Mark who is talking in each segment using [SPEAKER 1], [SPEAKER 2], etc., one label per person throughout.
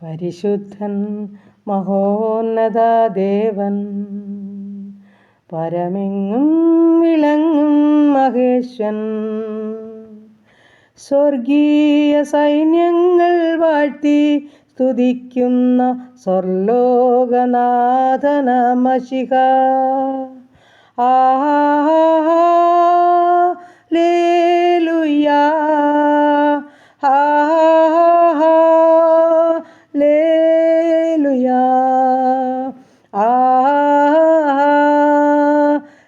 [SPEAKER 1] പരിശുദ്ധൻ മഹോന്നത ദേവൻ, പരമെങ്ങും വിളങ്ങും മഹേശ്വൻ, സ്വർഗീയ സൈന്യങ്ങൾ വാഴ്ത്തി സ്തുതിക്കുന്ന സ്വർലോകനാഥന മശിഹ. ഹല്ലേലൂയാ, ഹല്ലേലൂയാ,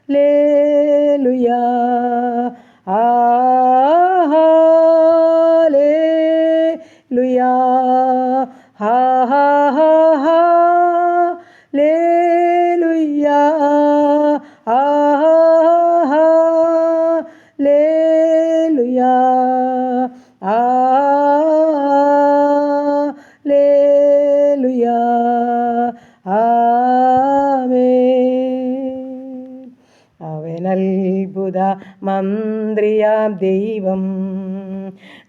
[SPEAKER 1] ഹല്ലേലൂയാ, ഹല്ലേലൂയാ, ഹല്ലേലൂയാ, ഹല്ലേലൂയാ, ഹല്ലേലൂയാ, ആമേൻ. അവനത്ഭുത മന്ത്രിയാം ദൈവം,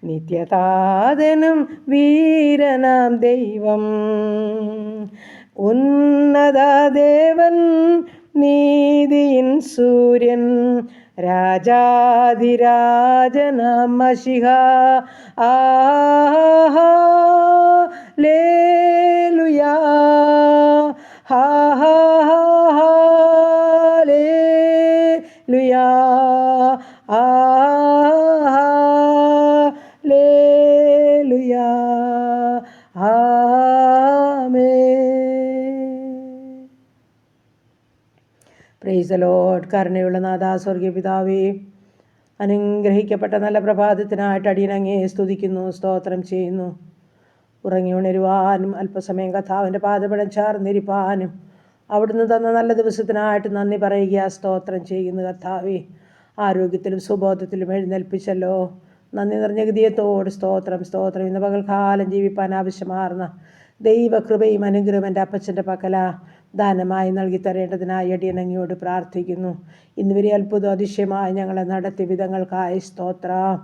[SPEAKER 1] നിത്യതാതനും വീരനാം ദൈവം, ഉന്നത ദേവൻ, നീതിയിൻ സൂര്യൻ, രാജാധിരാജനാം മശിഹ. ഹല്ലേലൂയാ, ഹല്ലേലൂയാ, ഹല്ലേലൂയാ, ആമേൻ. Praise the Lord. കരുണയുള്ള നാഥാ, സ്വർഗീയ പിതാവേ, അനുഗ്രഹിക്കപ്പെട്ട നല്ല പ്രഭാതത്തിനായിട്ട് അടിയനങ്ങയെ സ്തുതിക്കുന്നു, സ്തോത്രം ചെയ്യുന്നു. ഉറങ്ങി ഉണരുവാനും അല്പസമയം കർത്താവിൻ്റെ പാദപീഠം ചേർന്നിരിപ്പാനും അവിടുന്ന് തന്ന നല്ല ദിവസത്തിനായിട്ട് നന്ദി പറയുക, സ്തോത്രം ചെയ്യുന്നു. കർത്താവേ, ആരോഗ്യത്തിലും സുബോധത്തിലും എഴുന്നേൽപ്പിച്ചല്ലോ. നന്ദി നിറഞ്ഞ ഗതിയത്തോട് സ്തോത്രം, സ്തോത്രം. ഇന്ന് പകൽക്കാലം ജീവിപ്പാൻ ആവശ്യമാർന്ന ദൈവകൃപയും അനുഗ്രഹം എൻ്റെ അപ്പച്ചൻ്റെ പക്കല ദാനമായി നൽകി തരേണ്ടതിനായി അടിയനങ്ങയോട് പ്രാർത്ഥിക്കുന്നു. ഇന്ന് വരെ അത്ഭുതം അതിശയമായി ഞങ്ങളെ നടത്തിയ വിധങ്ങൾക്കായി സ്തോത്രം.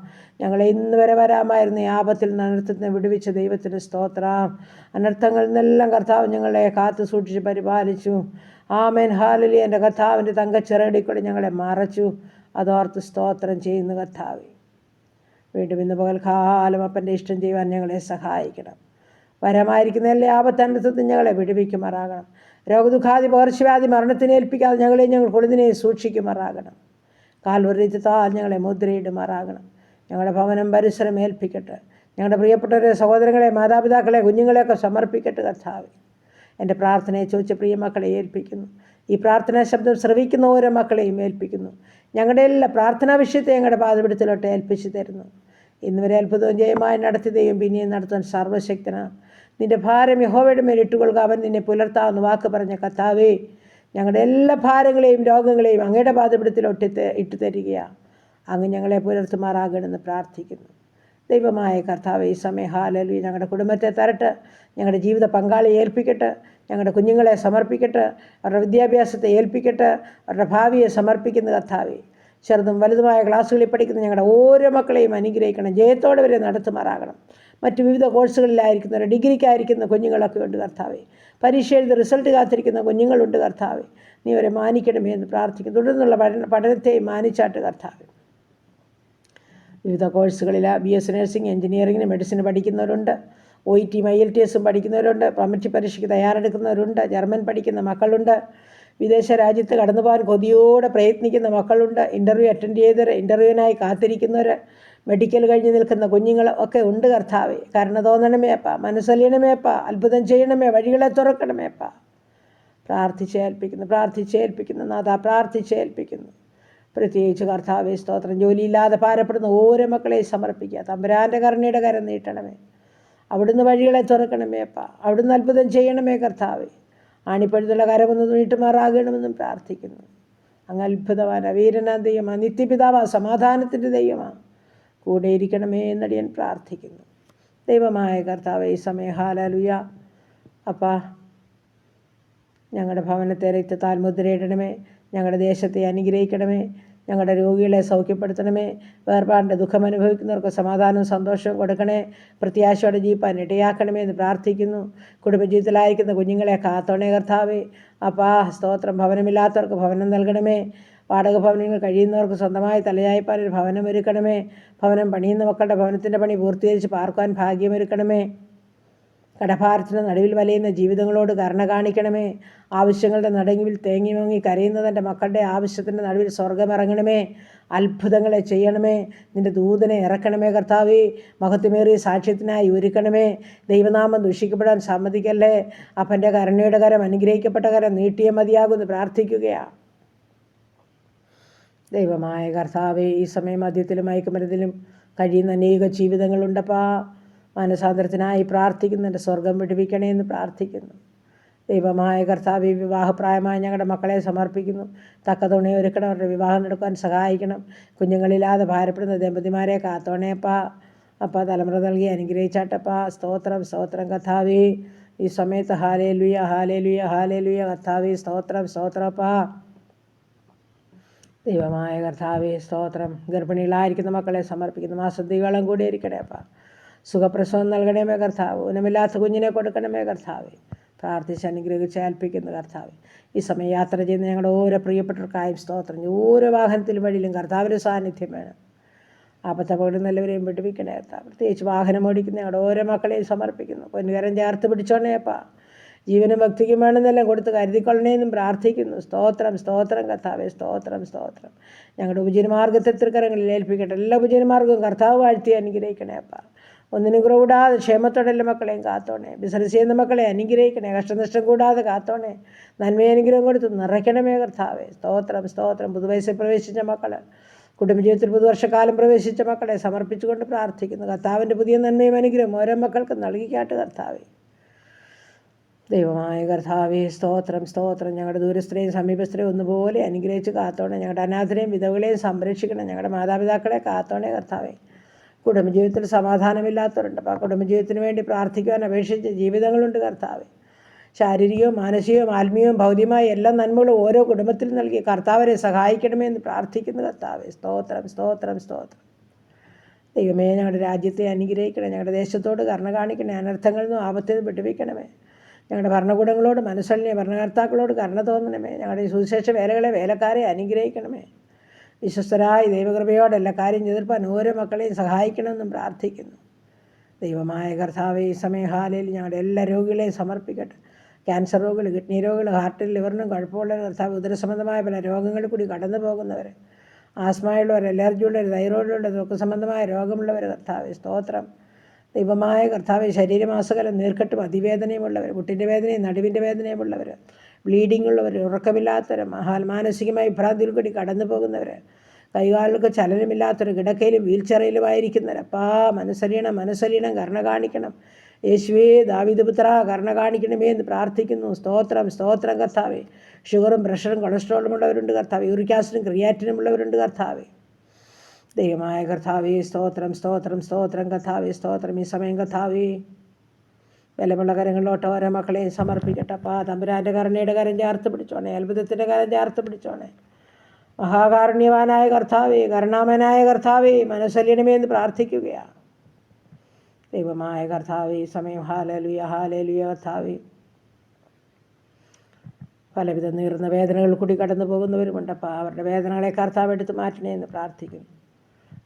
[SPEAKER 1] ഞങ്ങളെ ഇന്ന് വരെ വരാമായിരുന്ന ആപത്തിൽ നിന്ന് അനർത്ഥത്തിന് വിടുവിച്ച ദൈവത്തിന് സ്തോത്രം. അനർത്ഥങ്ങളിൽ നിന്നെല്ലാം കർത്താവ് ഞങ്ങളെ കാത്തു സൂക്ഷിച്ച് പരിപാലിച്ചു. ആമേൻ, ഹല്ലേലൂയ. എൻ്റെ കർത്താവിൻ്റെ തങ്കച്ചിറകടിക്കൂടെ ഞങ്ങളെ മറച്ചു. അതോർത്ത് സ്തോത്രം ചെയ്യുന്നു. കർത്താവേ, വീണ്ടും ഇന്ന് പകൽക്കാലം അപ്പൻ്റെ ഇഷ്ടം ചെയ്യുവാൻ ഞങ്ങളെ സഹായിക്കണം. വരമായിരിക്കുന്ന എല്ലാ ആപത്തനർത്ഥത്തിൽ ഞങ്ങളെ വിടുവിക്കുമാറാകണം. രോഗദുഃഖാദി പകർച്ചവ്യാധി മരണത്തിനെ ഏൽപ്പിക്കാതെ ഞങ്ങൾ കൊളുതിനെ സൂക്ഷിക്കുമാറാകണം. കാൽവരിത്താൽ ഞങ്ങളെ മുദ്രയിടുമാറാകണം. ഞങ്ങളുടെ ഭവനം പരിസരം ഏൽപ്പിക്കട്ടെ. ഞങ്ങളുടെ പ്രിയപ്പെട്ടവരെ, സഹോദരങ്ങളെ, മാതാപിതാക്കളെ, കുഞ്ഞുങ്ങളെയൊക്കെ സമർപ്പിക്കട്ടെ. കർത്താവേ, എൻ്റെ പ്രാർത്ഥനയെ ചോദിച്ച പ്രിയ മക്കളെ ഏൽപ്പിക്കുന്നു. ഈ പ്രാർത്ഥനാ ശബ്ദം ശ്രവിക്കുന്ന ഓരോ മക്കളെയും ഏൽപ്പിക്കുന്നു. ഞങ്ങളുടെ എല്ലാ പ്രാർത്ഥനാ വിഷയത്തെ ഞങ്ങളുടെ പാദപീഠത്തിലോട്ട് ഏൽപ്പിച്ചു തരുന്നു. ഇന്ന് വരെ അത്ഭുതവും ജയമായി നടത്തിയതെയും പിന്നെയും നടത്താൻ സർവ്വശക്തനാണ്. നിൻ്റെ ഭാരം യഹോവയുടെ മേൽ ഇട്ടുകൊള്ളുക, അവൻ നിന്നെ പുലർത്താമെന്ന് വാക്ക് പറഞ്ഞ കർത്താവേ, ഞങ്ങളുടെ എല്ലാ ഭാരങ്ങളെയും രോഗങ്ങളെയും അങ്ങയുടെ പാദപീഠത്തിലോട്ട് ഇട്ടു തരികയാണ്. അങ്ങ് ഞങ്ങളെ പുലർത്തുമാറാകണമെന്ന് പ്രാർത്ഥിക്കുന്നു. ദൈവമായ കർത്താവേ, ഈ സമയം ഹല്ലേലൂയ ഞങ്ങളുടെ കുടുംബത്തെ തരട്ടെ. ഞങ്ങളുടെ ജീവിത പങ്കാളിയെ ഏൽപ്പിക്കട്ടെ. ഞങ്ങളുടെ കുഞ്ഞുങ്ങളെ സമർപ്പിക്കട്ടെ. അവരുടെ വിദ്യാഭ്യാസത്തെ ഏൽപ്പിക്കട്ടെ. അവരുടെ ഭാവിയെ സമർപ്പിക്കുന്ന കർത്താവേ, ചെറുതും വലുതുമായ ക്ലാസ്സുകളിൽ പഠിക്കുന്ന ഞങ്ങളുടെ ഓരോ മക്കളെയും അനുഗ്രഹിക്കണം. ജയത്തോടെ വരെ നടത്തുമാറാകണം. മറ്റ് വിവിധ കോഴ്സുകളിലായിരിക്കുന്നവർ, ഡിഗ്രിക്കായിരിക്കുന്ന കുഞ്ഞുങ്ങളൊക്കെ ഉണ്ട് കർത്താവേ. പരീക്ഷ എഴുതി റിസൾട്ട് കാത്തിരിക്കുന്ന കുഞ്ഞുങ്ങളുണ്ട് കർത്താവേ. നീ അവരെ മാനിക്കണമേ എന്ന് പ്രാർത്ഥിക്കുന്നു. തുടർന്നുള്ള പഠനത്തെയും മാനിച്ചാട്ട് കർത്താവേ. വിവിധ കോഴ്സുകളിൽ BS നഴ്സിംഗ്, എഞ്ചിനീയറിങ്ങിന്, മെഡിസിന് പഠിക്കുന്നവരുണ്ട്. OET IELTS പഠിക്കുന്നവരുണ്ട്. കമ്മിറ്റി പരീക്ഷയ്ക്ക് തയ്യാറെടുക്കുന്നവരുണ്ട്. ജർമ്മൻ പഠിക്കുന്ന മക്കളുണ്ട്. വിദേശ രാജ്യത്ത് കടന്നു പോകാൻ കൊതിയോടെ പ്രയത്നിക്കുന്ന മക്കളുണ്ട്. ഇൻ്റർവ്യൂ അറ്റൻഡ് ചെയ്തവർ, ഇൻ്റർവ്യൂവിനായി കാത്തിരിക്കുന്നവർ, മെഡിക്കൽ കഴിഞ്ഞ് നിൽക്കുന്ന കുഞ്ഞുങ്ങൾ ഒക്കെ ഉണ്ട് കർത്താവേ. കരുണ തോന്നണമേ അപ്പ, മനസ്സലിയണമേ അപ്പ, അത്ഭുതം ചെയ്യണമേ, വഴികളെ തുറക്കണമേ അപ്പ. പ്രാർത്ഥിച്ചേൽപ്പിക്കുന്നു നാഥാ, പ്രാർത്ഥിച്ചേൽപ്പിക്കുന്നു. പ്രത്യേകിച്ച് കർത്താവേ, സ്തോത്രം. ജോലിയില്ലാതെ ഭാരപ്പെടുന്ന ഓരോ മക്കളെ സമർപ്പിക്കുക. തമ്പുരാൻ്റെ കരുണയുടെ കരം നീട്ടണമേ. അവിടുന്ന് വഴികളെ തുറക്കണമേ അപ്പ. അവിടുന്ന് അത്ഭുതം ചെയ്യണമേ കർത്താവേ. ആണിപ്പഴുതുള്ള കരമൊന്ന് നീട്ടുമാറാകണമെന്നും പ്രാർത്ഥിക്കുന്നു. അങ്ങ് അത്ഭുതവാന, വീരനാം ദൈവമാണ്, നിത്യപിതാവാ, സമാധാനത്തിൻ്റെ ദൈവമാണ്. കൂടെ ഇരിക്കണമേ എന്നടിയൻ പ്രാർത്ഥിക്കുന്നു. ദൈവമായ കർത്താവേ, ഈ സമയം ഹല്ലേലൂയ അപ്പ, ഞങ്ങളുടെ ഭവനത്തെ രക്തത്താൽ മുദ്രയിടണമേ. ഞങ്ങളുടെ ദേശത്തെ അനുഗ്രഹിക്കണമേ. ഞങ്ങളുടെ രോഗികളെ സൗഖ്യപ്പെടുത്തണമേ. വേർപാടിൻ്റെ ദുഃഖം അനുഭവിക്കുന്നവർക്ക് സമാധാനവും സന്തോഷവും കൊടുക്കണേ. പ്രത്യാശയോടെ ജീവിപ്പാൻ ഇടയാക്കണമേ എന്ന് പ്രാർത്ഥിക്കുന്നു. കുടുംബജീവിതത്തിലായിരിക്കുന്ന കുഞ്ഞുങ്ങളെ കാത്തോണേ കർത്താവേ. അപ്പാ സ്തോത്രം. ഭവനമില്ലാത്തവർക്ക് ഭവനം നൽകണമേ. വാടക ഭവനങ്ങൾ കഴിയുന്നവർക്ക് സ്വന്തമായി തലയായിപ്പാൻ ഒരു ഭവനം ഒരുക്കണമേ. ഭവനം പണിയുന്ന മക്കളുടെ ഭവനത്തിൻ്റെ പണി പൂർത്തീകരിച്ച് പാർക്കുവാൻ ഭാഗ്യമൊരുക്കണമേ. കടഭാരത്തിന് നടുവിൽ വലയുന്ന ജീവിതങ്ങളോട് കരുണ കാണിക്കണമേ. ആവശ്യങ്ങളുടെ നടുങ്ങിൽ തേങ്ങി മുങ്ങി കരയുന്ന തൻ്റെ മക്കളുടെ ആവശ്യത്തിൻ്റെ നടുവിൽ സ്വർഗമിറങ്ങണമേ. അത്ഭുതങ്ങളെ ചെയ്യണമേ. നിൻ്റെ ദൂതനെ ഇറക്കണമേ കർത്താവേ. മഹത്വമേറിയ സാക്ഷ്യത്തിനായി ഒരുക്കണമേ. ദൈവനാമം ദൂഷിക്കപ്പെടാൻ സമ്മതിക്കല്ലേ. അപ്പൻ്റെ കരുണയുടെ കരം, അനുഗ്രഹിക്കപ്പെട്ട കരം നീട്ടിയേ മതിയാകുമെന്ന് പ്രാർത്ഥിക്കുകയാണ്. ദൈവമായ കർത്താവേ, ഈ സമയം മദ്യത്തിലും മയക്കുമരുന്നിലും കഴിയുന്ന അനേക ജീവിതങ്ങളുണ്ടപ്പാ. മനസാന്തരത്തിനായി പ്രാർത്ഥിക്കുന്നുണ്ട്. സ്വർഗം വിടുവിക്കണേ എന്ന് പ്രാർത്ഥിക്കുന്നു. ദൈവമായ കർത്താവേ, വിവാഹപ്രായമായ ഞങ്ങളുടെ മക്കളെ സമർപ്പിക്കുന്നു. തക്ക തുണി ഒരുക്കണം. അവരുടെ വിവാഹം നടക്കാൻ സഹായിക്കണം. കുഞ്ഞുങ്ങളില്ലാതെ ഭാരപ്പെടുന്ന ദമ്പതിമാരെ കാത്തോണേപ്പാ. അപ്പാ തലമുറ നൽകി അനുഗ്രഹിച്ചാട്ടപ്പാ. സ്തോത്രം സ്തോത്രം കർത്താവേ. ഈ സമയത്ത് ഹാലേലുയ ഹാലേലുയ ഹാലേലുയ കർത്താവേ. സ്തോത്രം സ്തോത്രപ്പാ. ദൈവമായ കർത്താവേ സ്തോത്രം. ഗർഭിണികളായിരിക്കുന്ന മക്കളെ സമർപ്പിക്കുന്നു. മാസദ്വീകളും കൂടി ഇരിക്കണേ അപ്പാ. സുഖപ്രസവം നൽകണമേ കർത്താവ്. ഊനമില്ലാത്ത കുഞ്ഞിനെ കൊടുക്കണമേ കർത്താവേ. പ്രാർത്ഥിച്ച് അനുഗ്രഹിച്ച് ഏൽപ്പിക്കുന്നു കർത്താവേ. ഈ സമയം യാത്ര ചെയ്യുന്ന ഞങ്ങളുടെ ഓരോ പ്രിയപ്പെട്ടവർക്കായും സ്തോത്രം. ഓരോ വാഹനത്തിലും വഴിയിലും കർത്താവിൻ്റെ സാന്നിധ്യം വേണം. ആപത്തപകടം നല്ലവരെയും വിടുവിക്കണേ കർത്താവ്. പ്രത്യേകിച്ച് വാഹനം ഓടിക്കുന്ന ഞങ്ങളുടെ ഓരോ മക്കളെയും സമർപ്പിക്കുന്നു. പൊന്നുകരം ചേർത്ത് പിടിച്ചോണേപ്പാ. ജീവനും ഭക്തിക്കും വേണമെന്നെല്ലാം കൊടുത്ത് കരുതിക്കൊള്ളണേന്നും പ്രാർത്ഥിക്കുന്നു. സ്തോത്രം സ്തോത്രം കർത്താവേ. സ്തോത്രം സ്തോത്രം. ഞങ്ങളുടെ ഉപജീവനമാർഗ്ഗത്തെ തൃക്കരങ്ങളിൽ ഏൽപ്പിക്കട്ടെ. എല്ലാ ഉപജീവനമാർഗ്ഗവും കർത്താവ് വാഴ്ത്തി അനുഗ്രഹിക്കണേ അപ്പാ. ഒന്നിനും കൂടാതെ ക്ഷേമത്തോടെ എല്ലാ മക്കളെയും കാത്തോണേ. ബിസിനസ് ചെയ്യുന്ന മക്കളെ അനുഗ്രഹിക്കണേ. കഷ്ടനഷ്ടം കൂടാതെ കാത്തോണേ. നന്മയനുഗ്രഹം കൊടുത്ത് നിറയ്ക്കണമേ കർത്താവേ. സ്തോത്രം സ്തോത്രം. പുതുവയസ്സിൽ പ്രവേശിച്ച മക്കൾ, കുടുംബജീവിതത്തിൽ പുതുവർഷക്കാലം പ്രവേശിച്ച മക്കളെ സമർപ്പിച്ചുകൊണ്ട് പ്രാർത്ഥിക്കുന്നു. കർത്താവിൻ്റെ പുതിയ നന്മയും അനുഗ്രഹം ഓരോ മക്കൾക്ക് നൽകിക്കാട്ട് കർത്താവേ. ദൈവമായ കർത്താവേ സ്തോത്രം സ്തോത്രം. ഞങ്ങളുടെ ദൂരസ്ഥരെയും സമീപസ്ഥരെയും ഒന്നുപോലെ അനുഗ്രഹിച്ച് കാത്തോണേ. ഞങ്ങളുടെ അനാഥരെയും വിധവകളെയും സംരക്ഷിക്കണം. ഞങ്ങളുടെ മാതാപിതാക്കളെ കാത്തോണേ കർത്താവേ. കുടുംബജീവിതത്തിൽ സമാധാനമില്ലാത്തവരുണ്ട്. അപ്പോൾ ആ കുടുംബജീവിതത്തിന് വേണ്ടി പ്രാർത്ഥിക്കുവാൻ അപേക്ഷിച്ച് ജീവിതങ്ങളുണ്ട് കർത്താവേ. ശാരീരികവും മാനസികവും ആത്മീയവും ഭൗതികമായ എല്ലാ നന്മകളും ഓരോ കുടുംബത്തിൽ നൽകി കർത്താവരെ സഹായിക്കണമേ എന്ന് പ്രാർത്ഥിക്കുന്നു കർത്താവേ. സ്തോത്രം സ്തോത്രം സ്തോത്രം. ദൈവമേ, ഞങ്ങളുടെ രാജ്യത്തെ അനുഗ്രഹിക്കണേ. ഞങ്ങളുടെ ദേശത്തോട് കരുണ കാണിക്കണേ. അനർത്ഥങ്ങളിൽ നിന്നും ആപത്തിൽ നിന്ന് വിടുവിക്കണമേ. ഞങ്ങളുടെ ഭരണകൂടങ്ങളോട് മനസ്സലിനെ, ഭരണകർത്താക്കളോട് കരുണ തോന്നണമേ. ഞങ്ങളുടെ സുവിശേഷ വേലകളെ, വേലക്കാരെ അനുഗ്രഹിക്കണമേ. വിശ്വസ്തരായി ദൈവകൃപയോടെ എല്ലാ കാര്യം എതിർപ്പാൻ ഓരോ മക്കളെയും സഹായിക്കണമെന്നും പ്രാർത്ഥിക്കുന്നു. ദൈവമായ കർത്താവേ, ഈ സമയം ഹാലയിൽ ഞങ്ങളുടെ എല്ലാ രോഗികളെയും സമർപ്പിക്കട്ടെ. ക്യാൻസർ രോഗികൾ, കിഡ്നി രോഗികൾ, ഹാർട്ടിൽ ലിവറിനും കുഴപ്പമുള്ള കർത്താവ്, ഉദരസംബന്ധമായ പല രോഗങ്ങളിൽ കൂടി കടന്നു പോകുന്നവർ, ആസ്മയുള്ളവർ, അലർജിയുള്ളവർ, തൈറോയിഡുള്ളവർ, ദുഃഖ സംബന്ധമായ രോഗമുള്ളവർ കർത്താവേ സ്തോത്രം. ദൈവമായ കർത്താവെ, ശരീരമാസകലം നീർക്കെട്ടും അതിവേദനയുമുള്ളവർ, മുട്ടിൻ്റെ വേദനയും നടുവിൻ്റെ വേദനയുമുള്ളവർ, ബ്ലീഡിംഗ് ഉള്ളവർ, ഉറക്കമില്ലാത്തവർ, മാനസികമായി ഭ്രാന്തിയിൽ കൂടി കടന്നു പോകുന്നവർ, കൈകാലുകൾക്ക് ചലനമില്ലാത്തവർ, കിടക്കയിലും വീൽ ചെയറിലുമായിരിക്കുന്നവർ, അപ്പാ മനസ്സലിയണം കരുണ കാണിക്കണം. യേശുവേ, ദാവീദ് പുത്രാ കരുണ കാണിക്കണമേ എന്ന് പ്രാർത്ഥിക്കുന്നു. സ്തോത്രം സ്തോത്രം കർത്താവേ. ഷുഗറും പ്രഷറും കൊളസ്ട്രോളും ഉള്ളവരുണ്ട് കർത്താവേ. യൂറിക് ആസിഡും ക്രിയാറ്റിനും ഉള്ളവരുണ്ട് കർത്താവേ. ദൈവമായ കർത്താവേ സ്തോത്രം സ്തോത്രം സ്തോത്രം കർത്താവേ സ്തോത്രം. ഈ സമയം കർത്താവേ, ബലമുള്ള കരങ്ങളിലോട്ട് ഓരോ മക്കളെയും സമർപ്പിക്കട്ടെ. അപ്പാ തമ്പുരാൻ്റെ കരുണയുടെ കരം ചേർത്ത് പിടിച്ചോണേ. അത്ഭുതത്തിൻ്റെ കരം ചേർത്ത് പിടിച്ചോണേ. മഹാകാരുണ്യവാനായ കർത്താവേ, കരുണാമനായ കർത്താവേ, മനസ്സലിയണമേ എന്ന് പ്രാർത്ഥിക്കുകയാണ്. ദൈവമായ കർത്താവേ, ഈ സമയം ഹാലേലുയ ഹാലേലുയ കർത്താവേ. പലവിധ നീറുന്ന വേദനകൾ കൂടി കടന്നു പോകുന്നവരുമുണ്ട്. അപ്പോൾ അവരുടെ വേദനകളെ കർത്താവ് എടുത്ത് മാറ്റണേ എന്ന് പ്രാർത്ഥിക്കുന്നു.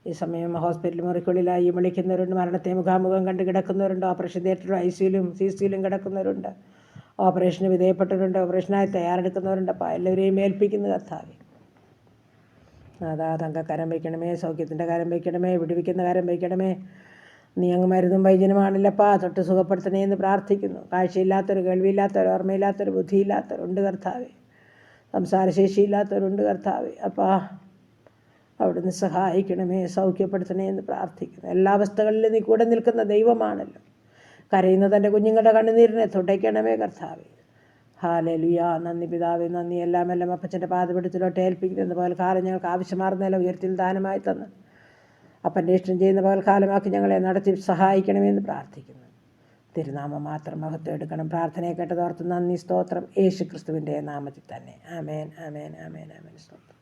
[SPEAKER 1] ഈ സമയം ഹോസ്പിറ്റൽ മുറിക്കുള്ളിലായി വിളിക്കുന്നവരുണ്ട്. മരണത്തെ മുഖാമുഖം കണ്ട് കിടക്കുന്നവരുണ്ട്. ഓപ്പറേഷൻ തിയേറ്ററിലും ICUലും CCUലും കിടക്കുന്നവരുണ്ട്. ഓപ്പറേഷന് വിധേയപ്പെട്ടവരുണ്ട്. ഓപ്പറേഷനായി തയ്യാറെടുക്കുന്നവരുണ്ട്. അപ്പോൾ എല്ലാവരെയും ഏൽപ്പിക്കുന്നു കർത്താവേ. അതാ തങ്ക കരം വയ്ക്കണമേ. സൗഖ്യത്തിൻ്റെ കരം വയ്ക്കണമേ. വിടുവിക്കുന്ന കരം വയ്ക്കണമേ. നീ അങ്ങ് മരുന്നും വൈദ്യനുമാണല്ലപ്പാ, തൊട്ട് സുഖപ്പെടുത്തണേ എന്ന് പ്രാർത്ഥിക്കുന്നു. കാഴ്ചയില്ലാത്തവർ, കേൾവിയില്ലാത്തവർ, ഓർമ്മയില്ലാത്തവർ, ബുദ്ധിയില്ലാത്തവരുണ്ട് കർത്താവേ. സംസാരശേഷിയില്ലാത്തവരുണ്ട് കർത്താവേ. അപ്പാ അവിടുന്ന് സഹായിക്കണമേ, സൗഖ്യപ്പെടുത്തണേ എന്ന് പ്രാർത്ഥിക്കുന്നു. എല്ലാ അവസ്ഥകളിലും നീ കൂടെ നിൽക്കുന്ന ദൈവമാണല്ലോ. കരയുന്ന തൻ്റെ കുഞ്ഞുങ്ങളുടെ കണ്ണുനീരിനെ തുടയ്ക്കണമേ കർത്താവേ. ഹാലേലുയ. നന്ദി പിതാവേ, നന്ദി. എല്ലാം അപ്പച്ചൻ്റെ പാദപീഠത്തിലോട്ട് ഏൽപ്പിക്കുന്നത് പകൽക്കാലം ഞങ്ങൾക്ക് ആവശ്യമാർന്നല്ല ഉയർത്തിൽ ദാനമായി തന്ന് അപ്പൻ്റെ ഇഷ്ടം ചെയ്യുന്ന പകൽക്കാലമാക്കി ഞങ്ങളെ നടത്തി സഹായിക്കണമെന്ന് പ്രാർത്ഥിക്കുന്നു. തിരുനാമം മാത്രം മഹത്വം എടുക്കണം. പ്രാർത്ഥനയെ കേട്ടതോർത്ത് നന്ദി സ്തോത്രം. യേശു ക്രിസ്തുവിൻ്റെ നാമത്തിൽ തന്നെ. ആമേൻ ആമേൻ ആമേൻ ആമേൻ. സ്തോത്രം.